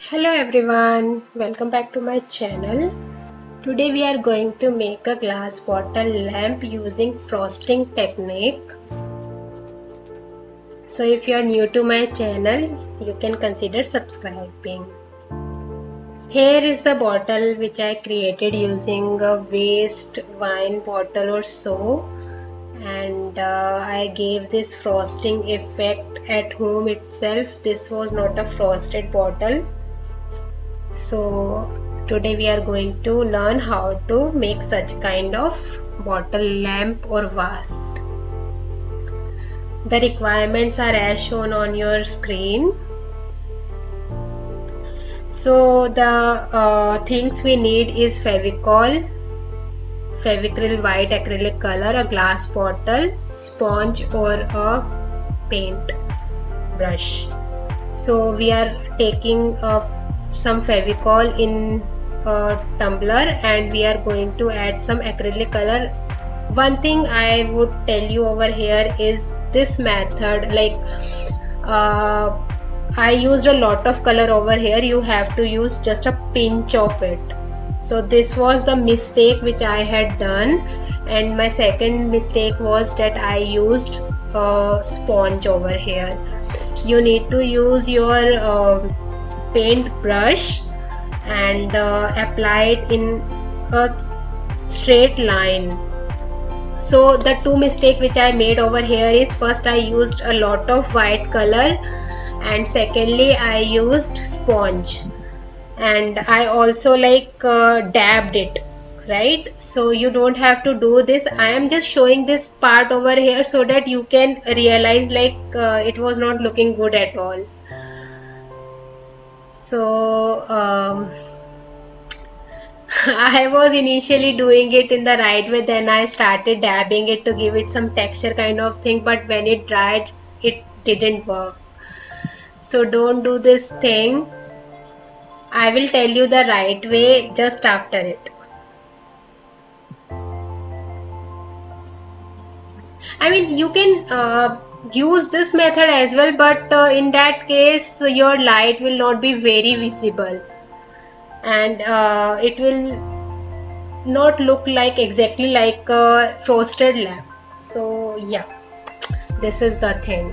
Hello everyone, welcome back to my channel. Today we are going to make a glass bottle lamp using frosting technique. So if you are new to my channel, you can consider subscribing. Here is the bottle which I created using a waste wine bottle or so, and I gave this frosting effect at home itself. This was not a frosted bottle. So today we are going to learn how to make such kind of bottle lamp or vase. The requirements are as shown on your screen. So the things we need is Fevicol, Fevicryl white acrylic color, a glass bottle, sponge or a paint brush. So we are taking some Fevicol in a tumbler and we are going to add some acrylic color. One thing I would tell you over here is this method, I used a lot of color over here. You have to use just a pinch of it. So this was the mistake which I had done, and my second mistake was that I used a sponge over here. You need to use your paint brush and apply it in a straight line. So the two mistake which I made over here is, first I used a lot of white color and secondly I used sponge, and I also dabbed it, right? So you don't have to do this. I am just showing this part over here so that you can realize it was not looking good at all. So I was initially doing it in the right way, then I started dabbing it to give it some texture kind of thing, but when it dried it didn't work. So don't do this thing. I will tell you the right way just after it. I mean, you can use this method as well, but in that case your light will not be very visible and it will not look like exactly like a frosted lamp. So yeah, this is the thing.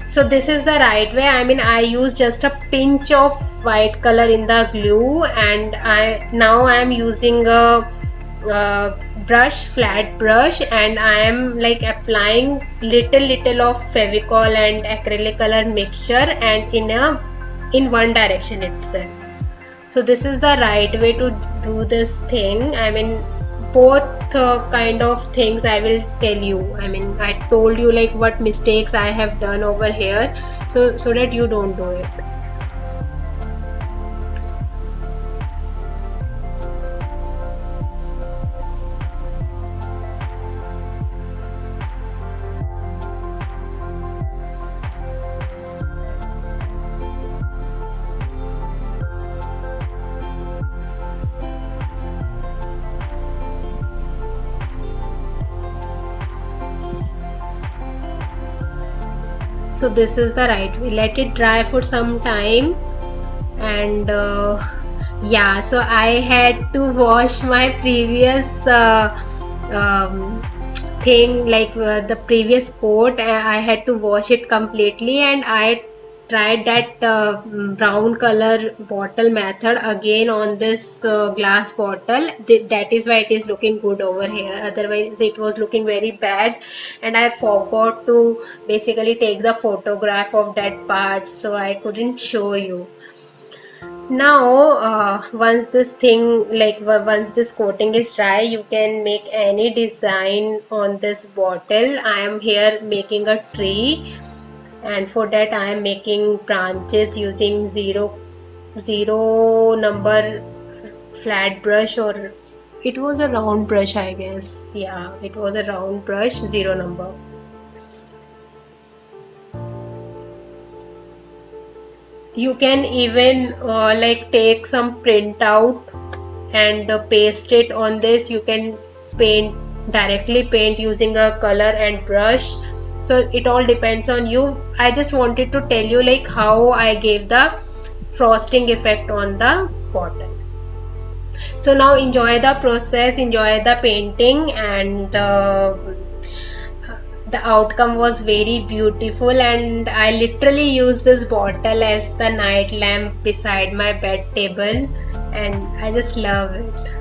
So this is the right way. I mean, I use just a pinch of white color in the glue, and now I am using a brush, flat brush, and I am like applying little of Fevicol and acrylic color mixture and in one direction itself. So this is the right way to do this thing. I mean, both kind of things I will tell you. I mean, I told you like what mistakes I have done over here, so that you don't do it. So this is the right way. Let it dry for some time, and yeah, so I had to wash my previous thing, the previous coat. I had to wash it completely, and I tried that brown color bottle method again on this glass bottle. That is why it is looking good over here, otherwise it was looking very bad, and I forgot to basically take the photograph of that part, so I couldn't show you. Now once this coating is dry, you can make any design on this bottle. I am here making a tree, and for that I am making branches using zero number flat brush, or it was a round brush, I guess. Yeah, it was a round brush, 0 number. You can even take some printout and paste it on this. You can paint directly using a color and brush. so it all depends on you. I just wanted to tell you like how I gave the frosting effect on the bottle. So now enjoy the process, enjoy the painting, and the outcome was very beautiful, and I literally used this bottle as the night lamp beside my bed table, and I just love it.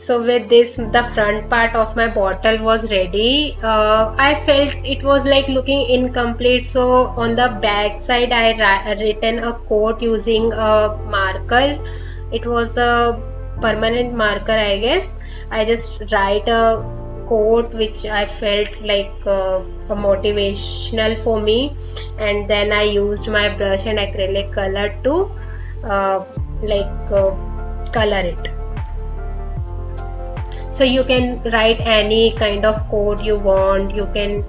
So with this, the front part of my bottle was ready. I felt it was like looking incomplete. So on the back side, I written a quote using a marker. It was a permanent marker, I guess. I just write a quote which I felt like a motivational for me, and then I used my brush and acrylic color to uh, color it. So you can write any kind of code you want. You can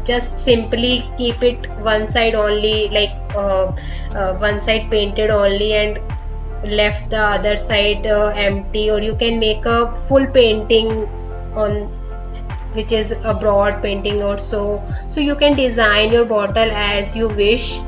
just simply keep it one side only, one side painted only and left the other side empty, or you can make a full painting on which is a broad painting or so you can design your bottle as you wish.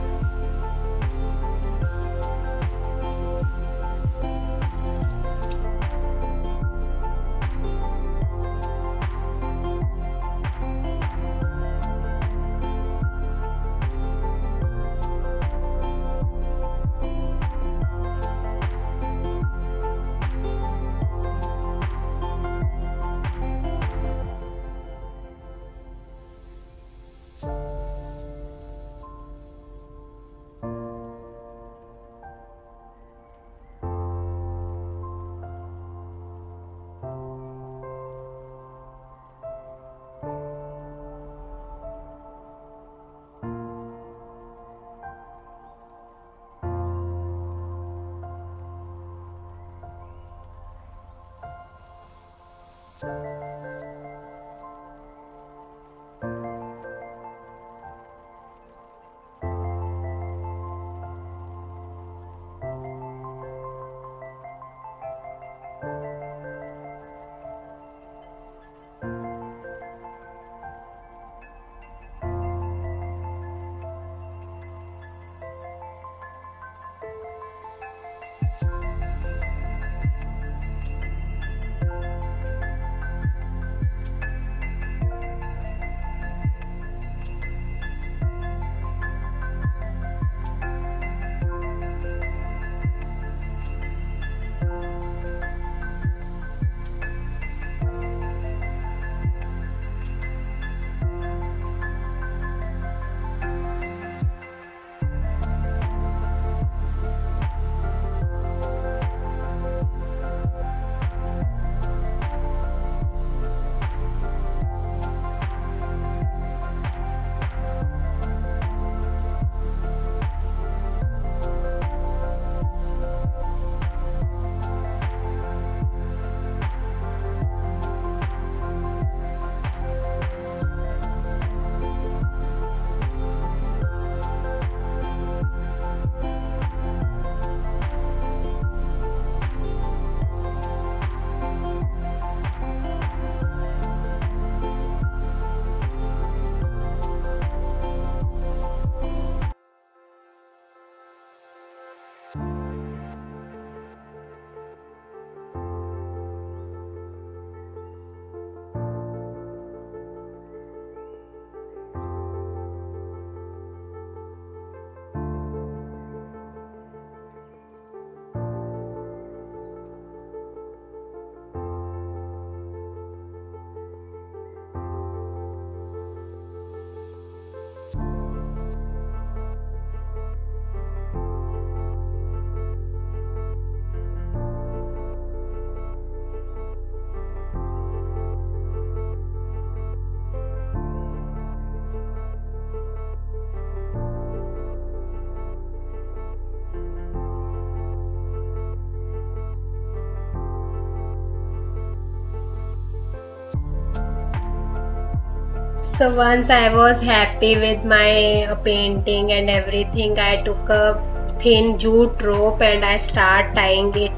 So once I was happy with my painting and everything, I took a thin jute rope and I start tying it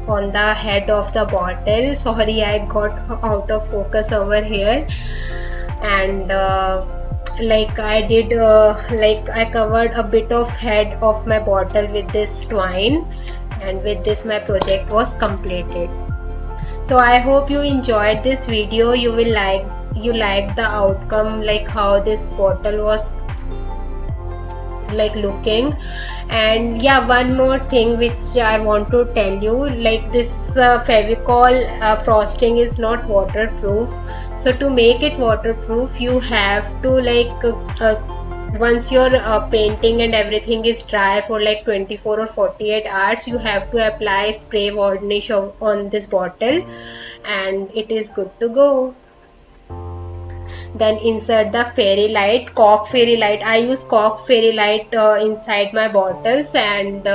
on the head of the bottle. Sorry, I got out of focus over here. And like I did, like I covered a bit of head of my bottle with this twine, and with this my project was completed. So I hope you enjoyed this video. You liked the outcome, like how this bottle was like looking. And yeah, one more thing which I want to tell you, like this Fevicol frosting is not waterproof. So to make it waterproof, you have to once your painting and everything is dry for like 24 or 48 hours, you have to apply spray varnish on this bottle, and it is good to go. Then insert the fairy light, cork fairy light. I use cork fairy light inside my bottles, and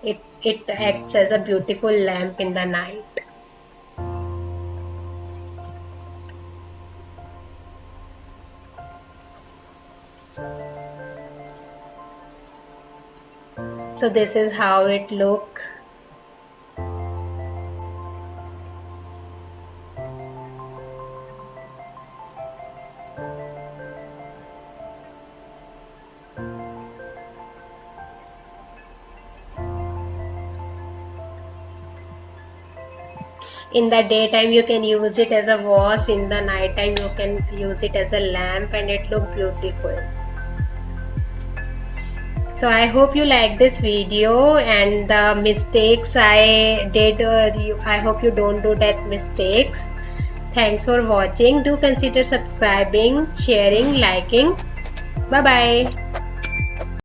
it acts as a beautiful lamp in the night. So this is how it look. In the daytime you can use it as a vase, in the night time you can use it as a lamp, and it look beautiful. So I hope you like this video, and the mistakes I did, I hope you don't do that mistakes. Thanks for watching. Do consider subscribing, sharing, liking. Bye bye.